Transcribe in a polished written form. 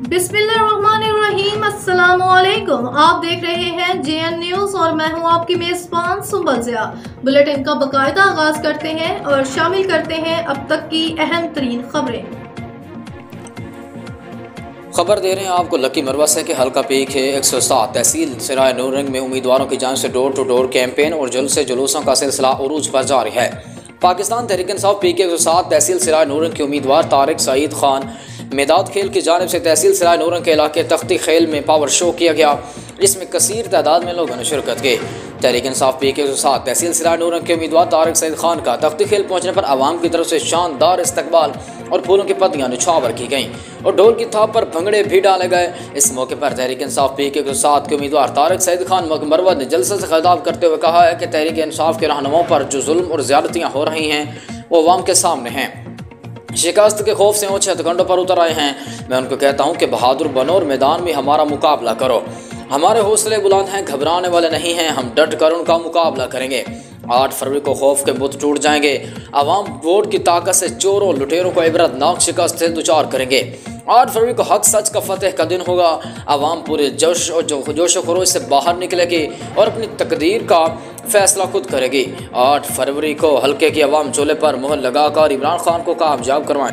बिस्मिल्लाहिर्रहमानिर्रहीम। अस्सलामुअलैकुम। आप देख रहे हैं JN न्यूज़ और मैं हूं आपकी मेज़बान सुंबल ज़िया। बुलेटिन का बाकायदा आगाज करते हैं और शामिल करते हैं अब तक की अहम तरीन खबरें। खबर दे रहे हैं आपको लकी मरवा से कि हल्का पीक है 107 तहसील सराय नूरंग में उम्मीदवारों की जानिब से डोर टू डोर कैंपेन और जुलूस जुलूसों का सिलसिला उरूज पर जारी है। पाकिस्तान तहरीक इंसाफ पीके 107 तहसील सराय नूरंग के उम्मीदवार तारिक सईद खान मेदाद खेल की जानिब से तहसील सराय नूरंग के इलाके तख्ती खेल में पावर शो किया गया, जिसमें कसीर तादाद में लोगों ने शिरकत की। तहरीक इंसाफ पीके 107 तहसील सराय नूरंग के उम्मीदवार तारिक सईद खान का तख्ती खेल पहुंचने पर आवाम की तरफ से शानदार इस्तकबाल और फूलों की पत्तियां निछावर की गईं और ढोल की थाप पर भंगड़े भी डाले गए। इस मौके पर तहरीक इंसाफ पीके 107 के उम्मीदवार तारिक सईद खान मरवा ने जलसे से खिताब करते हुए कहा है कि तहरीक इंसाफ के रहनुमाओं पर जो जुल्म और ज़्यादतियाँ हो रही हैं वो अवाम के सामने हैं। शिकस्त के खौफ से ऊंचे हथकंडों पर उतर आए हैं। मैं उनको कहता हूं कि बहादुर बनो और मैदान में हमारा मुकाबला करो। हमारे हौसले बुलंद हैं, घबराने वाले नहीं हैं। हम डट कर उनका मुकाबला करेंगे। 8 फरवरी को खौफ के बुत टूट जाएंगे। अवाम वोट की ताकत से चोरों लुटेरों को इबरतनाक शिकस्त से दुचार करेंगे। 8 फरवरी को हक सच का फतेह का दिन होगा। अवाम पूरे जोश व खरोश से बाहर निकलेगी और अपनी तकदीर का फैसला खुद करेगी। 8 फरवरी को हल्के की अवाम चूल्हे पर मोहर लगाकर इमरान खान को कामयाब करवाएं।